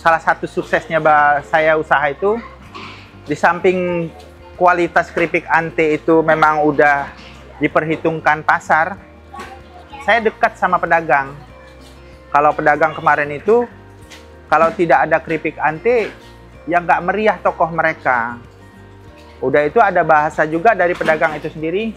salah satu suksesnya saya usaha itu, di samping kualitas keripik ante itu memang udah diperhitungkan pasar, saya dekat sama pedagang. Kalau pedagang kemarin itu, kalau tidak ada keripik ante, ya nggak meriah tokoh mereka. Udah itu ada bahasa juga dari pedagang itu sendiri,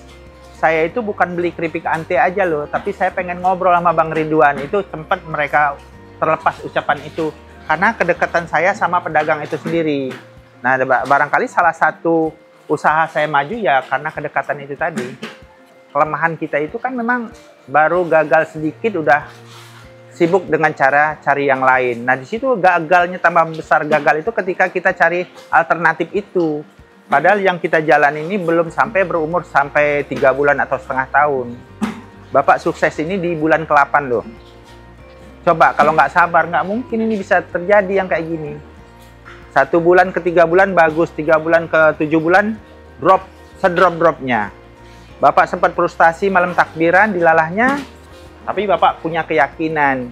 saya itu bukan beli keripik ante aja loh, tapi saya pengen ngobrol sama Bang Ridwan. Itu sempat mereka terlepas ucapan itu, karena kedekatan saya sama pedagang itu sendiri. Nah, barangkali salah satu usaha saya maju ya karena kedekatan itu tadi. Kelemahan kita itu kan memang baru gagal sedikit udah sibuk dengan cara cari yang lain. Nah, di situ gagalnya tambah besar gagal itu ketika kita cari alternatif itu. Padahal yang kita jalan ini belum sampai berumur sampai 3 bulan atau setengah tahun. Bapak sukses ini di bulan ke-8 loh. Coba kalau nggak sabar, nggak mungkin ini bisa terjadi yang kayak gini. 1 bulan ke 3 bulan bagus, 3 bulan ke 7 bulan drop, sedrop-dropnya. Bapak sempat frustasi malam takbiran, dilalahnya. Tapi Bapak punya keyakinan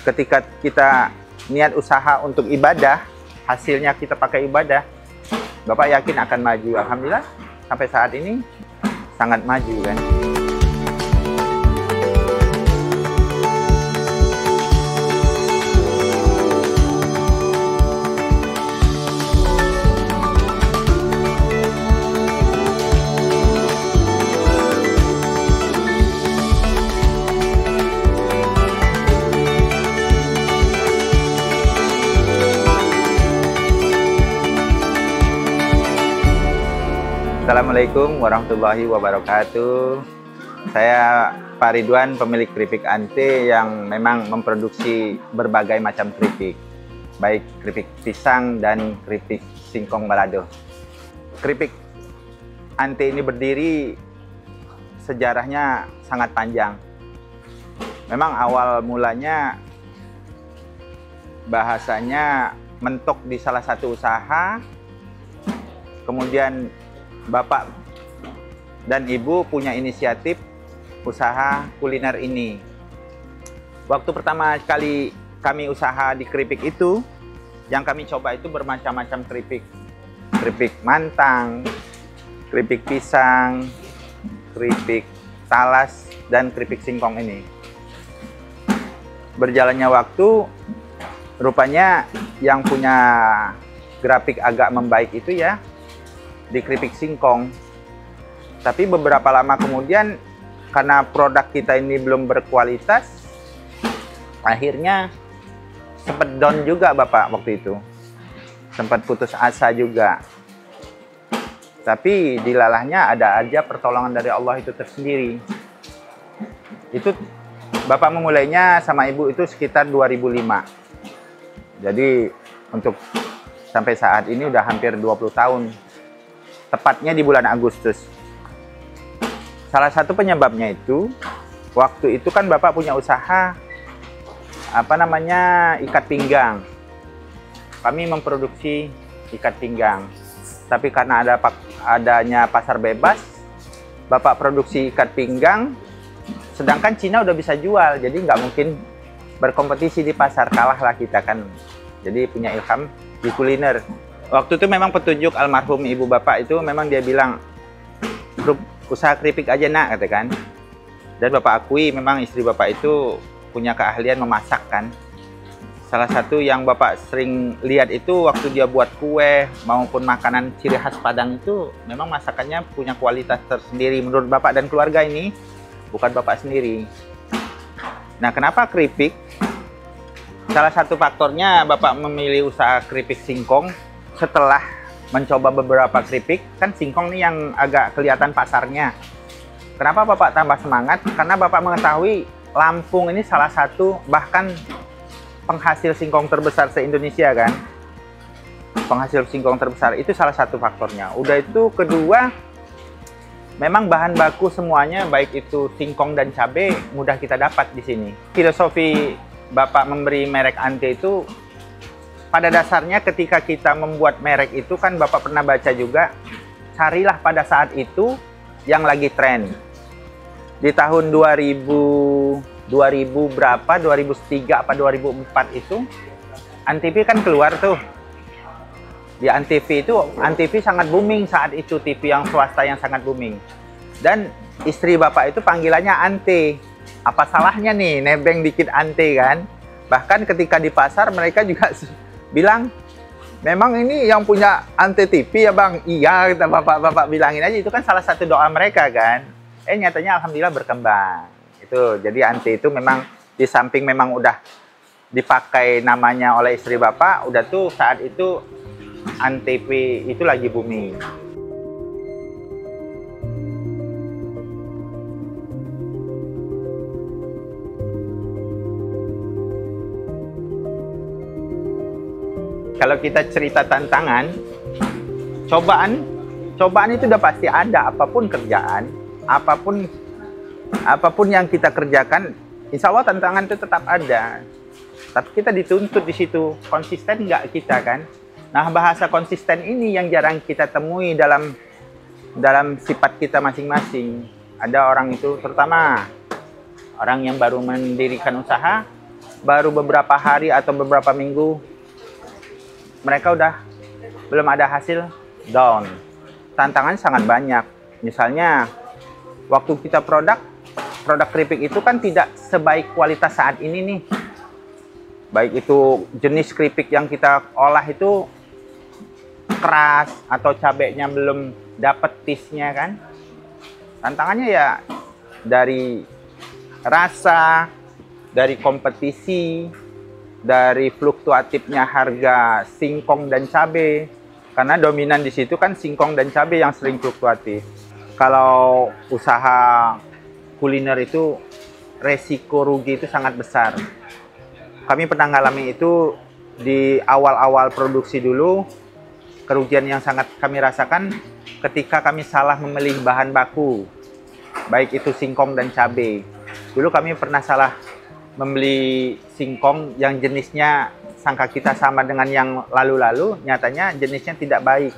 ketika kita niat usaha untuk ibadah, hasilnya kita pakai ibadah, Bapak yakin akan maju. Alhamdulillah sampai saat ini sangat maju kan. Assalamualaikum warahmatullahi wabarakatuh. Saya Pak Ridwan, pemilik keripik ante yang memang memproduksi berbagai macam keripik, baik keripik pisang dan keripik singkong balado. Keripik ante ini berdiri sejarahnya sangat panjang. Memang awal mulanya bahasanya mentok di salah satu usaha, kemudian Bapak dan Ibu punya inisiatif usaha kuliner ini. Waktu pertama kali kami usaha di keripik itu, yang kami coba itu bermacam-macam keripik. Keripik mantang, keripik pisang, keripik talas, dan keripik singkong ini. Berjalannya waktu, rupanya yang punya grafik agak membaik itu ya di keripik singkong. Tapi beberapa lama kemudian karena produk kita ini belum berkualitas, akhirnya sempat down juga Bapak waktu itu. Sempat putus asa juga. Tapi dilalahnya ada aja pertolongan dari Allah itu tersendiri. Itu Bapak memulainya sama Ibu itu sekitar 2005. Jadi untuk sampai saat ini udah hampir 20 tahun. Tepatnya di bulan Agustus. Salah satu penyebabnya itu, waktu itu kan Bapak punya usaha ikat pinggang. Kami memproduksi ikat pinggang. Tapi karena adanya pasar bebas, Bapak produksi ikat pinggang, sedangkan Cina udah bisa jual, jadi nggak mungkin berkompetisi di pasar, kalah lah kita kan. Jadi punya ilham di kuliner. Waktu itu memang petunjuk almarhum ibu Bapak itu memang dia bilang, usaha keripik aja nak, katakan. Dan Bapak akui memang istri Bapak itu punya keahlian memasak kan. Salah satu yang Bapak sering lihat itu waktu dia buat kue maupun makanan ciri khas Padang itu memang masakannya punya kualitas tersendiri menurut Bapak dan keluarga ini, bukan Bapak sendiri. Nah, kenapa keripik? Salah satu faktornya Bapak memilih usaha keripik singkong setelah mencoba beberapa keripik, kan singkong nih yang agak kelihatan pasarnya. Kenapa Bapak tambah semangat? Karena Bapak mengetahui Lampung ini salah satu bahkan penghasil singkong terbesar se-Indonesia kan. Penghasil singkong terbesar itu salah satu faktornya. Udah itu kedua, memang bahan baku semuanya baik itu singkong dan cabai mudah kita dapat di sini. Filosofi Bapak memberi merek ante itu pada dasarnya ketika kita membuat merek itu kan Bapak pernah baca juga, carilah pada saat itu yang lagi tren. Di tahun 2000 berapa, 2003 apa 2004 itu Antv kan keluar tuh. Di Antv itu, Antv sangat booming saat itu, TV yang swasta yang sangat booming. Dan istri bapak itu panggilannya Ante. Apa salahnya nih nebeng dikit Ante kan? Bahkan ketika di pasar mereka juga bilang, memang ini yang punya Ante TV ya bang? Iya, kita bapak-bapak bilangin aja, itu kan salah satu doa mereka kan. Nyatanya alhamdulillah berkembang. Itu jadi Ante itu memang di samping memang udah dipakai namanya oleh istri bapak, udah tuh saat itu Antv itu lagi booming. Kalau kita cerita tantangan, cobaan itu udah pasti ada. Apapun kerjaan, apapun yang kita kerjakan, insya Allah tantangan itu tetap ada. Tapi kita dituntut di situ, konsisten nggak kita kan? Nah, bahasa konsisten ini yang jarang kita temui dalam sifat kita masing-masing. Ada orang itu, terutama orang yang baru mendirikan usaha, baru beberapa hari atau beberapa minggu, mereka udah belum ada hasil, down. Tantangan sangat banyak. Misalnya, waktu kita produk keripik itu kan tidak sebaik kualitas saat ini nih. Baik itu jenis keripik yang kita olah itu keras atau cabenya belum dapet taste-nya kan. Tantangannya ya dari rasa, dari kompetisi, dari fluktuatifnya harga singkong dan cabai. Karena dominan di situ kan singkong dan cabai yang sering fluktuatif. Kalau usaha kuliner itu resiko rugi itu sangat besar. Kami pernah mengalami itu di awal-awal produksi dulu. Kerugian yang sangat kami rasakan ketika kami salah memilih bahan baku, baik itu singkong dan cabai. Dulu kami pernah salah membeli singkong yang jenisnya sangka kita sama dengan yang lalu-lalu, nyatanya jenisnya tidak baik.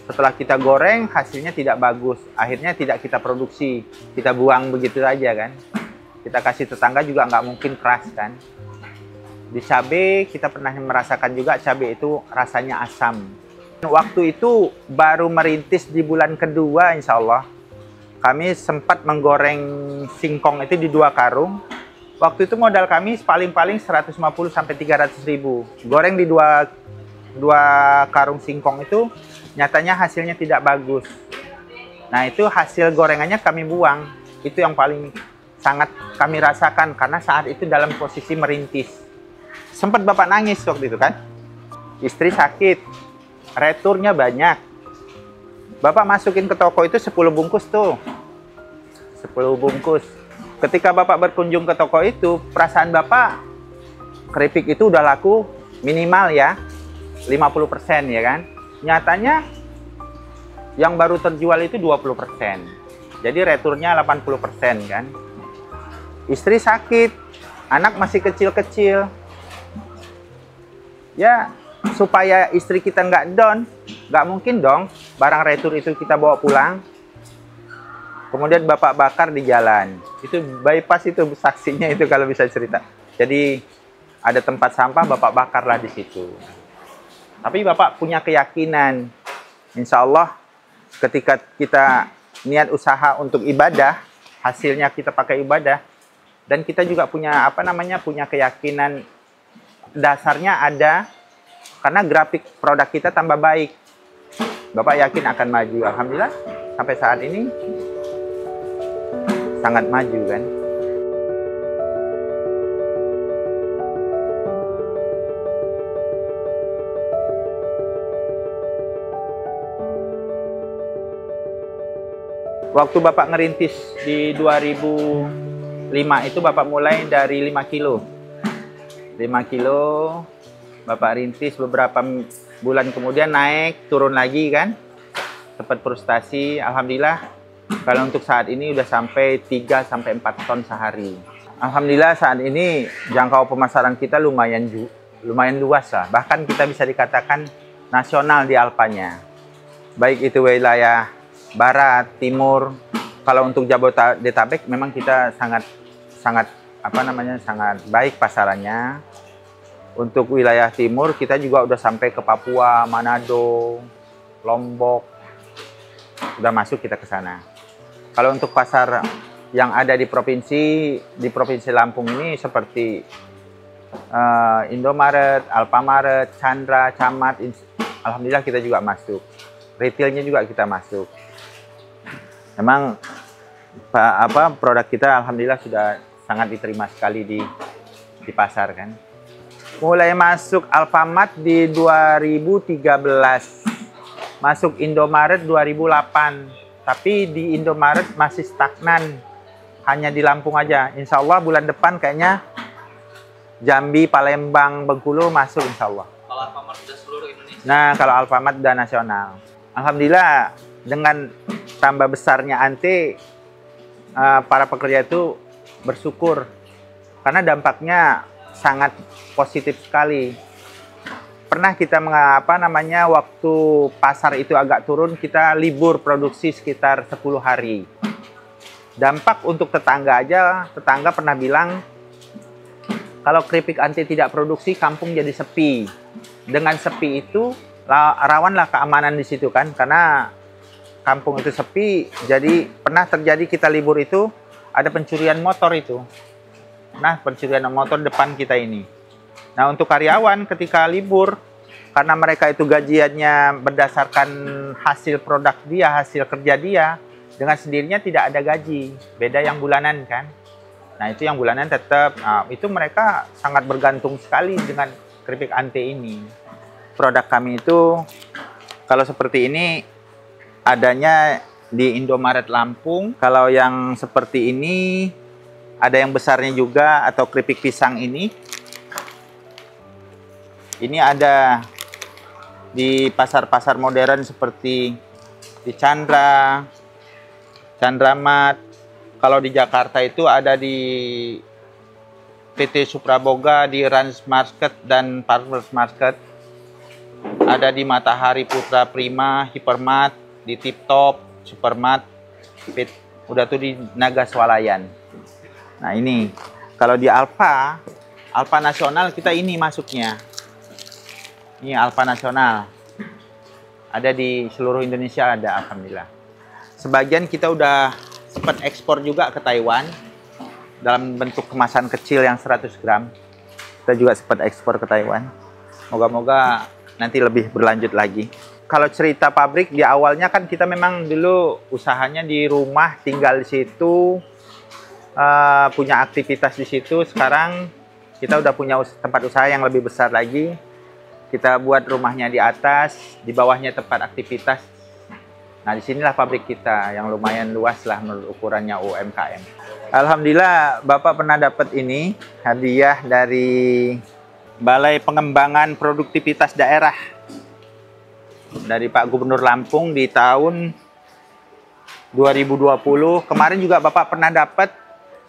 Setelah kita goreng, hasilnya tidak bagus. Akhirnya tidak kita produksi, kita buang begitu saja kan. Kita kasih tetangga juga nggak mungkin keras kan. Di cabai kita pernah merasakan juga cabai itu rasanya asam. Waktu itu baru merintis di bulan kedua insya Allah. Kami sempat menggoreng singkong itu di 2 karung. Waktu itu modal kami paling-paling 150 sampai 300 ribu. Goreng di dua karung singkong itu nyatanya hasilnya tidak bagus. Nah itu hasil gorengannya kami buang. Itu yang paling sangat kami rasakan karena saat itu dalam posisi merintis. Sempat bapak nangis waktu itu kan. Istri sakit, returnya banyak. Bapak masukin ke toko itu 10 bungkus tuh. 10 bungkus. Ketika bapak berkunjung ke toko itu, perasaan bapak keripik itu udah laku minimal ya 50% ya kan. Nyatanya yang baru terjual itu 20%. Jadi returnya 80% kan. Istri sakit, anak masih kecil-kecil. Ya, supaya istri kita nggak down, nggak mungkin dong barang retur itu kita bawa pulang. Kemudian bapak bakar di jalan. Itu bypass itu saksinya itu kalau bisa cerita. Jadi ada tempat sampah, bapak bakarlah di situ. Tapi bapak punya keyakinan, insya Allah ketika kita niat usaha untuk ibadah, hasilnya kita pakai ibadah, dan kita juga punya punya keyakinan dasarnya ada, karena grafik produk kita tambah baik. Bapak yakin akan maju. Alhamdulillah sampai saat ini sangat maju kan. Waktu bapak ngerintis di 2005 itu bapak mulai dari 5 kilo. 5 kilo bapak rintis, beberapa bulan kemudian naik, turun lagi kan. Sempat frustasi, alhamdulillah kalau untuk saat ini udah sampai 3-4 ton sehari. Alhamdulillah saat ini jangkau pemasaran kita lumayan luas lah. Bahkan kita bisa dikatakan nasional di Alpanya. Baik itu wilayah barat, timur. Kalau untuk Jabodetabek memang kita sangat baik pasarannya. Untuk wilayah timur kita juga udah sampai ke Papua, Manado, Lombok, udah masuk kita ke sana. Kalau untuk pasar yang ada di Provinsi Lampung ini seperti Indomaret, Alfamaret, Chandra, Camat, alhamdulillah kita juga masuk. Retailnya juga kita masuk. Memang produk kita alhamdulillah sudah sangat diterima sekali di pasar kan. Mulai masuk Alfamart di 2013, masuk Indomaret 2008, tapi di Indomaret masih stagnan, hanya di Lampung aja. Insya Allah bulan depan kayaknya Jambi, Palembang, Bengkulu masuk insya Allah. Kalau Alfamart sudah seluruh Indonesia? Nah, kalau Alfamart udah nasional. Alhamdulillah dengan tambah besarnya Ante, para pekerja itu bersyukur karena dampaknya sangat positif sekali. Pernah kita waktu pasar itu agak turun, kita libur produksi sekitar 10 hari. Dampak untuk tetangga aja, tetangga pernah bilang kalau keripik Ante tidak produksi, kampung jadi sepi. Dengan sepi itu rawanlah keamanan di situ kan, karena kampung itu sepi. Jadi pernah terjadi kita libur itu ada pencurian motor itu. Nah, pencurian motor depan kita ini. Nah, untuk karyawan ketika libur, karena mereka itu gajiannya berdasarkan hasil produk dia, hasil kerja dia, dengan sendirinya tidak ada gaji. Beda yang bulanan kan. Nah, itu yang bulanan tetap, itu mereka sangat bergantung sekali dengan keripik Ante ini. Produk kami itu, kalau seperti ini, adanya di Indomaret Lampung. Kalau yang seperti ini, ada yang besarnya juga, atau keripik pisang ini. Ini ada di pasar-pasar modern seperti di Chandra, Chandramat. Kalau di Jakarta itu ada di PT Supraboga, di Rans Market dan Farmers Market. Ada di Matahari Putra Prima, Hypermart, di Tip Top, Supermart, udah tuh di Naga Swalayan. Nah ini, kalau di Alfa Nasional kita ini masuknya. Ini Alfa Nasional. Ada di seluruh Indonesia ada, alhamdulillah. Sebagian kita udah sempat ekspor juga ke Taiwan dalam bentuk kemasan kecil yang 100 gram. Kita juga sempat ekspor ke Taiwan. Moga-moga nanti lebih berlanjut lagi. Kalau cerita pabrik di awalnya kan kita memang dulu usahanya di rumah, tinggal di situ, punya aktivitas di situ. Sekarang kita udah punya tempat usaha yang lebih besar lagi. Kita buat rumahnya di atas, di bawahnya tempat aktivitas. Nah, disinilah pabrik kita yang lumayan luas lah menurut ukurannya UMKM. Alhamdulillah, Bapak pernah dapat ini hadiah dari Balai Pengembangan Produktivitas Daerah dari Pak Gubernur Lampung di tahun 2020. Kemarin juga Bapak pernah dapat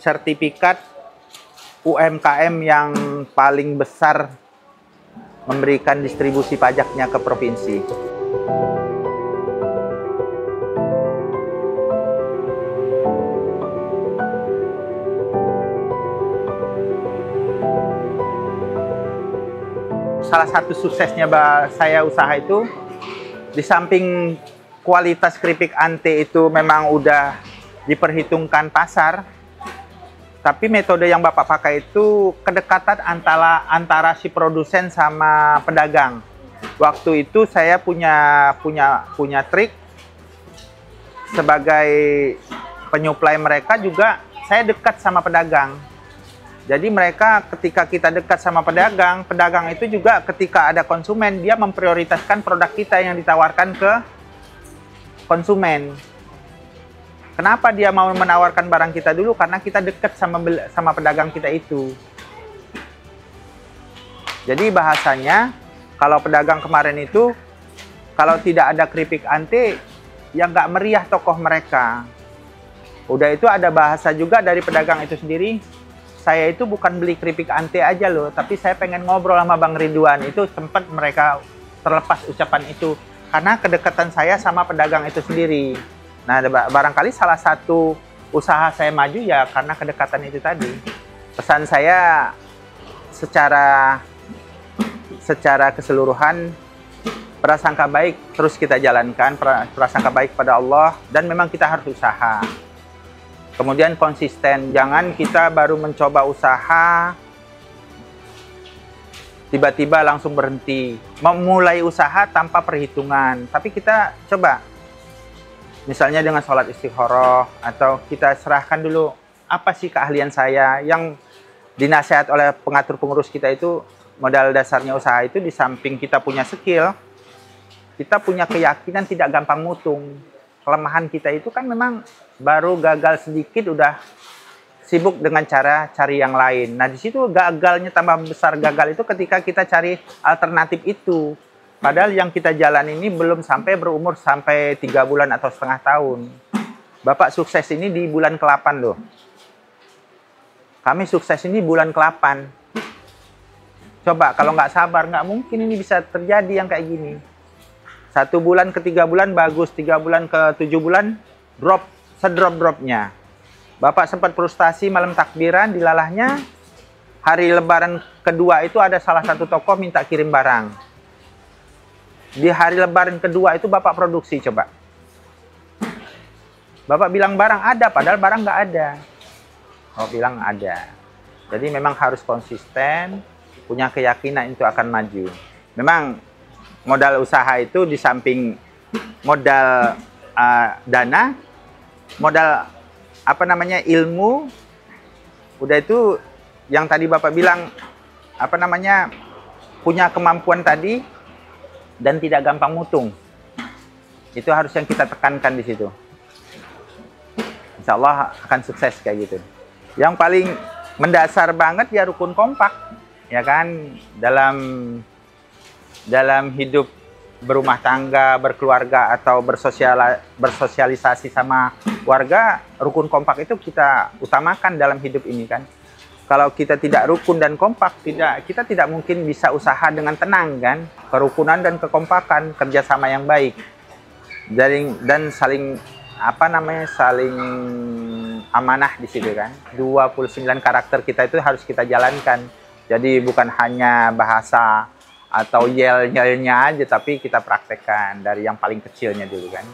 sertifikat UMKM yang paling besar memberikan distribusi pajaknya ke provinsi. Salah satu suksesnya saya usaha itu, di samping kualitas keripik Ante itu memang udah diperhitungkan pasar, tapi metode yang Bapak pakai itu kedekatan antara si produsen sama pedagang. Waktu itu saya punya trik sebagai penyuplai mereka juga, saya dekat sama pedagang. Jadi mereka ketika kita dekat sama pedagang itu juga ketika ada konsumen, dia memprioritaskan produk kita yang ditawarkan ke konsumen. Kenapa dia mau menawarkan barang kita dulu? Karena kita dekat sama pedagang kita itu. Jadi bahasanya, kalau pedagang kemarin itu, kalau tidak ada keripik Ante, ya nggak meriah tokoh mereka. Udah itu ada bahasa juga dari pedagang itu sendiri, saya itu bukan beli keripik Ante aja loh, tapi saya pengen ngobrol sama Bang Ridwan. Itu sempat mereka terlepas ucapan itu, karena kedekatan saya sama pedagang itu sendiri. Nah, barangkali salah satu usaha saya maju ya karena kedekatan itu tadi. Pesan saya secara secara keseluruhan prasangka baik terus kita jalankan, prasangka baik pada Allah, dan memang kita harus usaha. Kemudian konsisten, jangan kita baru mencoba usaha tiba-tiba langsung berhenti. Memulai usaha tanpa perhitungan, tapi kita coba misalnya dengan sholat istikharah, atau kita serahkan dulu apa sih keahlian saya. Yang dinasihat oleh pengatur pengurus kita itu, modal dasarnya usaha itu di samping kita punya skill, kita punya keyakinan tidak gampang mutung. Kelemahan kita itu kan memang baru gagal sedikit udah sibuk dengan cara cari yang lain. Nah, di situ gagalnya tambah besar. Gagal itu ketika kita cari alternatif itu. Padahal yang kita jalan ini belum sampai berumur sampai 3 bulan atau setengah tahun. Bapak sukses ini di bulan ke-8 loh. Kami sukses ini bulan ke-8. Coba kalau nggak sabar, nggak mungkin ini bisa terjadi yang kayak gini. 1 bulan ke 3 bulan bagus, 3 bulan ke 7 bulan drop, sedrop-dropnya. Bapak sempat frustasi malam takbiran, dilalahnya hari lebaran kedua itu ada salah satu toko minta kirim barang. Di hari lebaran kedua itu Bapak produksi, coba. Bapak bilang barang ada, padahal barang nggak ada. Oh, bilang ada. Jadi memang harus konsisten, punya keyakinan itu akan maju. Memang modal usaha itu di samping modal dana, modal ilmu, udah itu yang tadi Bapak bilang punya kemampuan tadi dan tidak gampang mutung. Itu harus yang kita tekankan di situ. Insya Allah akan sukses kayak gitu. Yang paling mendasar banget ya rukun kompak, ya kan, dalam hidup berumah tangga, berkeluarga, atau bersosialisasi sama warga. Rukun kompak itu kita utamakan dalam hidup ini kan. Kalau kita tidak rukun dan kompak, kita tidak mungkin bisa usaha dengan tenang kan. Kerukunan dan kekompakan, kerjasama yang baik, dan saling saling amanah di situ kan. 29 karakter kita itu harus kita jalankan. Jadi bukan hanya bahasa atau yel-yelnya aja, tapi kita praktekkan dari yang paling kecilnya dulu kan.